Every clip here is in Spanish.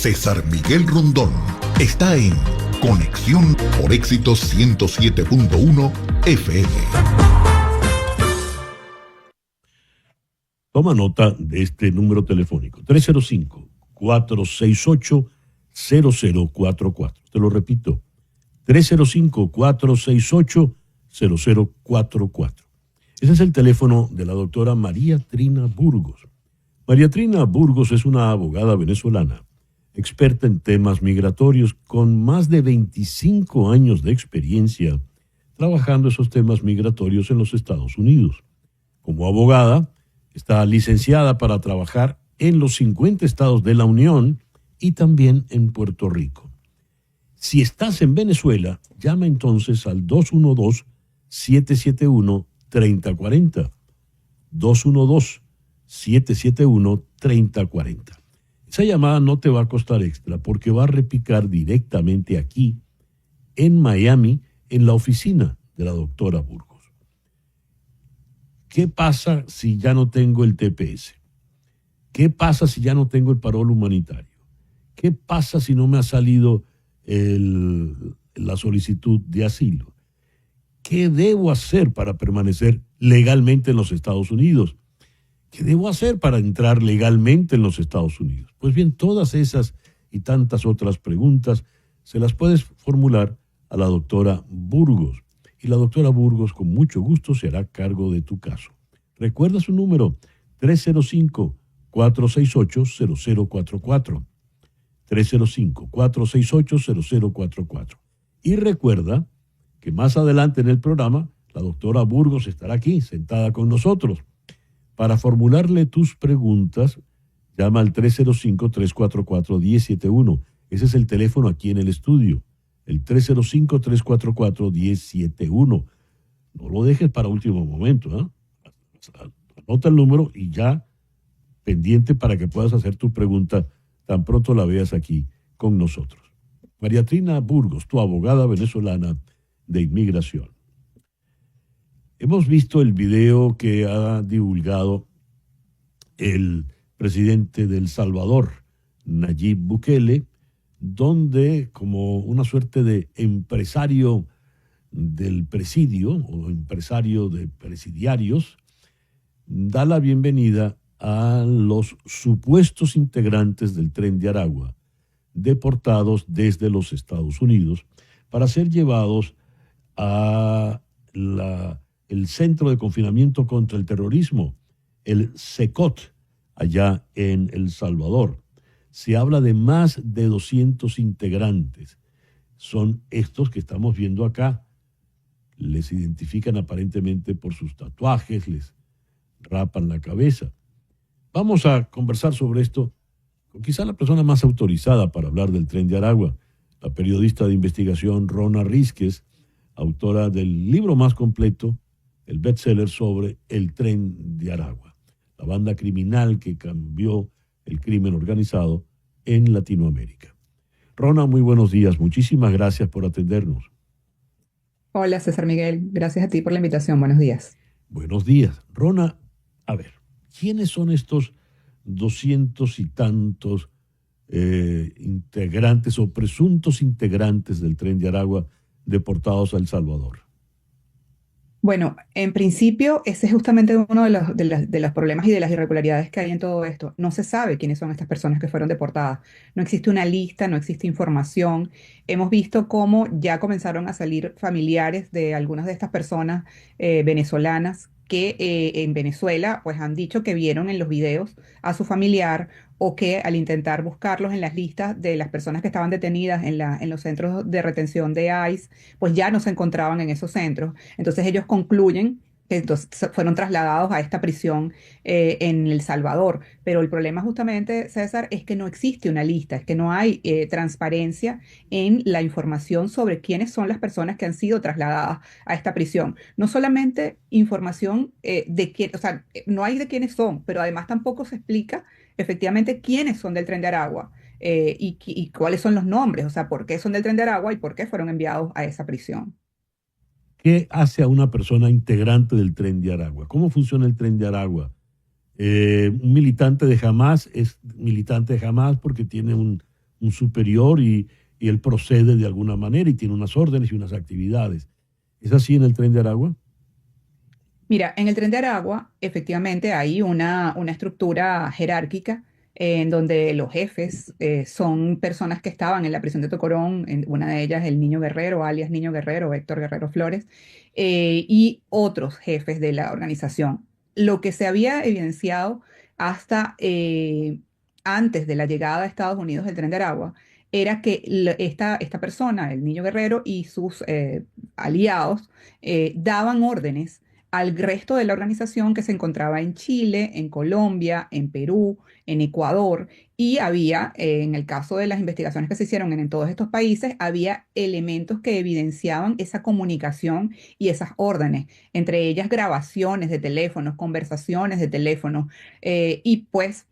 César Miguel Rondón está en Conexión por Éxitos 107.1 FM. Toma nota de este número telefónico, 305-468-0044. Te lo repito, 305-468-0044. Ese es el teléfono de la doctora María Trina Burgos. María Trina Burgos es una abogada venezolana, experta en temas migratorios, con más de 25 años de experiencia trabajando esos temas migratorios en los Estados Unidos. Como abogada, está licenciada para trabajar en los 50 estados de la Unión y también en Puerto Rico. Si estás en Venezuela, llama entonces al 212-771-3040. 212-771-3040. Esa llamada no te va a costar extra porque va a repicar directamente aquí, en Miami, en la oficina de la doctora Burgos. ¿Qué pasa si ya no tengo el TPS? ¿Qué pasa si ya no tengo el parol humanitario? ¿Qué pasa si no me ha salido la solicitud de asilo? ¿Qué debo hacer para permanecer legalmente en los Estados Unidos? ¿Qué debo hacer para entrar legalmente en los Estados Unidos? Pues bien, todas esas y tantas otras preguntas se las puedes formular a la doctora Burgos. Y la doctora Burgos con mucho gusto se hará cargo de tu caso. Recuerda su número, 305-468-0044. 305-468-0044. Y recuerda que más adelante en el programa, la doctora Burgos estará aquí, sentada con nosotros. Para formularle tus preguntas, llama al 305-344-1071. Ese es el teléfono aquí en el estudio. El 305-344-1071. No lo dejes para último momento, ¿eh? Anota el número y ya pendiente para que puedas hacer tu pregunta tan pronto la veas aquí con nosotros. María Trina Burgos, tu abogada venezolana de inmigración. Hemos visto el video que ha divulgado el presidente de El Salvador, Nayib Bukele, donde como una suerte de empresario del presidio o empresario de presidiarios, da la bienvenida a los supuestos integrantes del Tren de Aragua, deportados desde los Estados Unidos para ser llevados a el Centro de Confinamiento contra el Terrorismo, el CECOT, allá en El Salvador. Se habla de más de 200 integrantes. Son estos que estamos viendo acá. Les identifican aparentemente por sus tatuajes, les rapan la cabeza. Vamos a conversar sobre esto con quizá la persona más autorizada para hablar del Tren de Aragua, la periodista de investigación Rona Rísquez, autora del libro más completo, el bestseller sobre el Tren de Aragua, la banda criminal que cambió el crimen organizado en Latinoamérica. Rona, muy buenos días. Muchísimas gracias por atendernos. Hola, César Miguel. Gracias a ti por la invitación. Buenos días. Buenos días. Rona, a ver, ¿quiénes son estos 200 y tantos integrantes o presuntos integrantes del Tren de Aragua deportados a El Salvador? Bueno, en principio, ese es justamente uno de los problemas y de las irregularidades que hay en todo esto. No se sabe quiénes son estas personas que fueron deportadas. No existe una lista, no existe información. Hemos visto cómo ya comenzaron a salir familiares de algunas de estas personas venezolanas que en Venezuela pues han dicho que vieron en los videos a su familiar o que al intentar buscarlos en las listas de las personas que estaban detenidas en los centros de retención de ICE, pues ya no se encontraban en esos centros. Entonces ellos concluyen que entonces fueron trasladados a esta prisión en El Salvador. Pero el problema justamente, César, es que no existe una lista, es que no hay transparencia en la información sobre quiénes son las personas que han sido trasladadas a esta prisión. No solamente información de quién, o sea, no hay de quiénes son, pero además tampoco se explica efectivamente quiénes son del Tren de Aragua y cuáles son los nombres, o sea, por qué son del Tren de Aragua y por qué fueron enviados a esa prisión. ¿Qué hace a una persona integrante del Tren de Aragua? ¿Cómo funciona el Tren de Un militante de Hamás es militante de Hamás porque tiene un superior y él procede de alguna manera y tiene unas órdenes y unas actividades. ¿Es así en el Tren de Aragua? Mira, en el Tren de Aragua efectivamente hay una estructura jerárquica en donde los jefes son personas que estaban en la prisión de Tocorón, una de ellas el Niño Guerrero, alias Niño Guerrero, Héctor Guerrero Flores, y otros jefes de la organización. Lo que se había evidenciado hasta antes de la llegada a Estados Unidos del Tren de Aragua era que esta persona, el Niño Guerrero y sus aliados, daban órdenes al resto de la organización que se encontraba en Chile, en Colombia, en Perú, en Ecuador, y había, en el caso de las investigaciones que se hicieron en todos estos países, había elementos que evidenciaban esa comunicación y esas órdenes, entre ellas grabaciones de teléfonos, conversaciones de teléfonos, y pues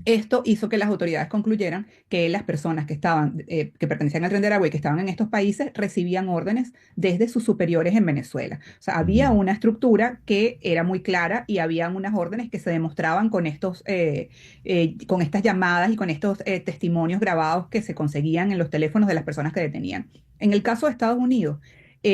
esto hizo que las autoridades concluyeran que las personas que estaban, que pertenecían al Tren de Aragua y que estaban en estos países recibían órdenes desde sus superiores en Venezuela. O sea, había Ujú. una estructura que era muy clara y habían unas órdenes que se demostraban con estas llamadas y con estos testimonios grabados que se conseguían en los teléfonos de las personas que detenían. En el caso de Estados Unidos,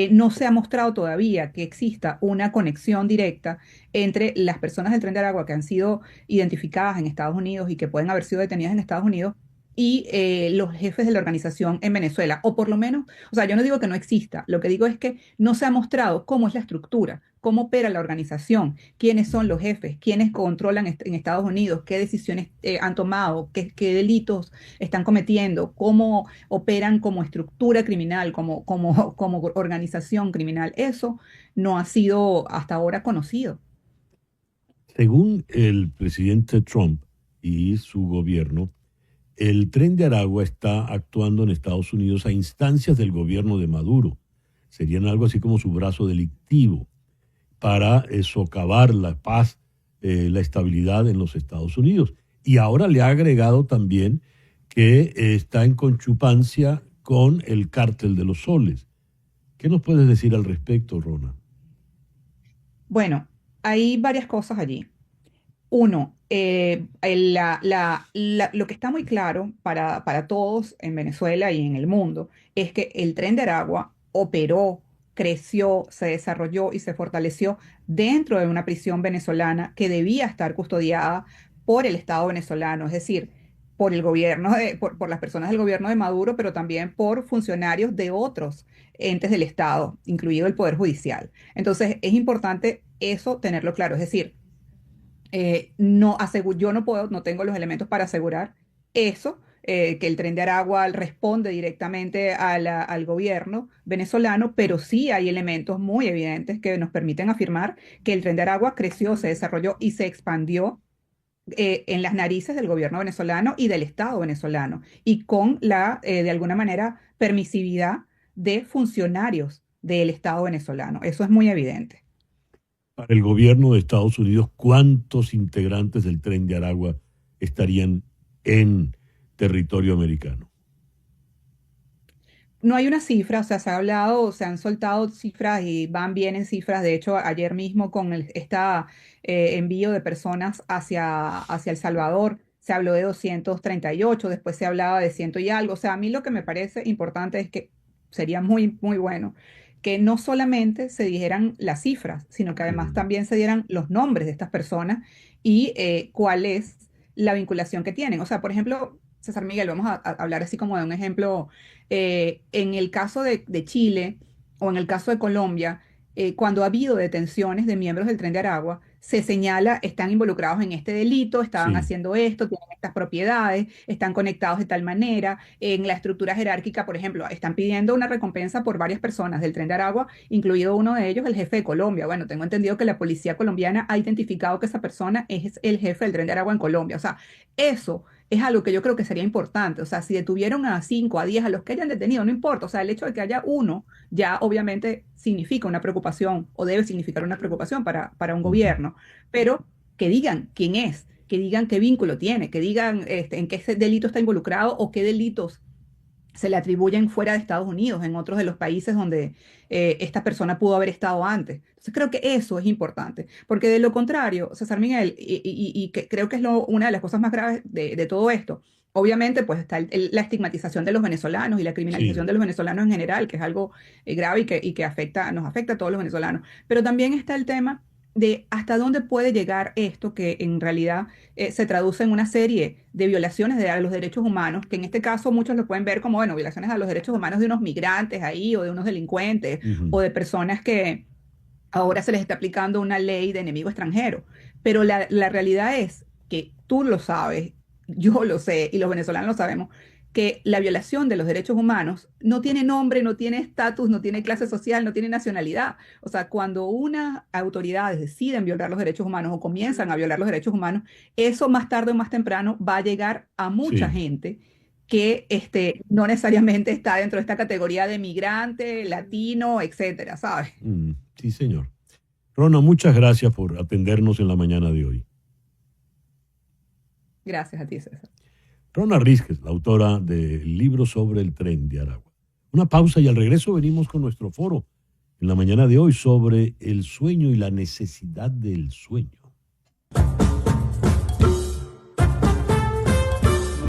no se ha mostrado todavía que exista una conexión directa entre las personas del Tren de Aragua que han sido identificadas en Estados Unidos y que pueden haber sido detenidas en Estados Unidos y los jefes de la organización en Venezuela, o por lo menos, o sea, yo no digo que no exista, lo que digo es que no se ha mostrado cómo es la estructura, cómo opera la organización, quiénes son los jefes, quiénes controlan en Estados Unidos, qué decisiones han tomado, qué delitos están cometiendo, cómo operan como estructura criminal, como organización criminal. Eso no ha sido hasta ahora conocido. Según el presidente Trump y su gobierno, el Tren de Aragua está actuando en Estados Unidos a instancias del gobierno de Maduro. Serían algo así como su brazo delictivo para socavar la paz, la estabilidad en los Estados Unidos. Y ahora le ha agregado también que está en conchupancia con el cártel de los soles. ¿Qué nos puedes decir al respecto, Rona? Bueno, hay varias cosas allí. Uno, lo que está muy claro para todos en Venezuela y en el mundo es que el Tren de Aragua operó, creció, se desarrolló y se fortaleció dentro de una prisión venezolana que debía estar custodiada por el Estado venezolano, es decir, por el gobierno por las personas del gobierno de Maduro, pero también por funcionarios de otros entes del Estado, incluido el Poder Judicial. Entonces, es importante eso tenerlo claro, es decir, yo no puedo, no tengo los elementos para asegurar eso, que el Tren de Aragua responde directamente al gobierno venezolano, pero sí hay elementos muy evidentes que nos permiten afirmar que el Tren de Aragua creció, se desarrolló y se expandió en las narices del gobierno venezolano y del Estado venezolano, y con de alguna manera, permisividad de funcionarios del Estado venezolano. Eso es muy evidente. Para el gobierno de Estados Unidos, ¿cuántos integrantes del Tren de Aragua estarían en territorio americano? No hay una cifra, o sea, se ha hablado, se han soltado cifras y van bien en cifras. De hecho, ayer mismo con este envío de personas hacia El Salvador, se habló de 238, después se hablaba de ciento y algo. O sea, a mí lo que me parece importante es que sería muy, muy bueno que no solamente se dijeran las cifras, sino que además Mm. también se dieran los nombres de estas personas y cuál es la vinculación que tienen. O sea, por ejemplo, César Miguel, vamos a hablar así como de un ejemplo en el caso de Chile o en el caso de Colombia, cuando ha habido detenciones de miembros del Tren de Aragua, se señala, están involucrados en este delito, estaban Sí. haciendo esto, tienen estas propiedades, están conectados de tal manera. En la estructura jerárquica, por ejemplo, están pidiendo una recompensa por varias personas del Tren de Aragua, incluido uno de ellos, el jefe de Colombia. Bueno, tengo entendido que la policía colombiana ha identificado que esa persona es el jefe del Tren de Aragua en Colombia. O sea, eso es algo que yo creo que sería importante. O sea, si detuvieron a 5, a 10, a los que hayan detenido, no importa. O sea, el hecho de que haya uno ya obviamente significa una preocupación o debe significar una preocupación para un Ujú. gobierno, pero que digan quién es, que digan qué vínculo tiene, que digan en qué ese delito está involucrado o qué delitos se le atribuyen fuera de Estados Unidos, en otros de los países donde esta persona pudo haber estado antes. Entonces creo que eso es importante, porque de lo contrario, César Miguel, y que creo que es una de las cosas más graves de todo esto, obviamente, pues está la estigmatización de los venezolanos y la criminalización Sí, de los venezolanos en general, que es algo grave y que nos afecta a todos los venezolanos. Pero también está el tema de hasta dónde puede llegar esto, que en realidad se traduce en una serie de violaciones a los derechos humanos, que en este caso muchos lo pueden ver como, bueno, violaciones a los derechos humanos de unos migrantes ahí, o de unos delincuentes, ujú, o de personas que ahora se les está aplicando una ley de enemigo extranjero. Pero la realidad es que tú lo sabes, yo lo sé y los venezolanos lo sabemos, que la violación de los derechos humanos no tiene nombre, no tiene estatus, no tiene clase social, no tiene nacionalidad. O sea, cuando unas autoridades deciden violar los derechos humanos o comienzan a violar los derechos humanos, eso más tarde o más temprano va a llegar a mucha sí. gente que no necesariamente está dentro de esta categoría de migrante, latino, etcétera, ¿sabes? Sí, señor. Rona, muchas gracias por atendernos en la mañana de hoy. Gracias a ti, César. Rona Rísquez, la autora del libro sobre el tren de Aragua. Una pausa y al regreso venimos con nuestro foro en la mañana de hoy sobre el sueño y la necesidad del sueño.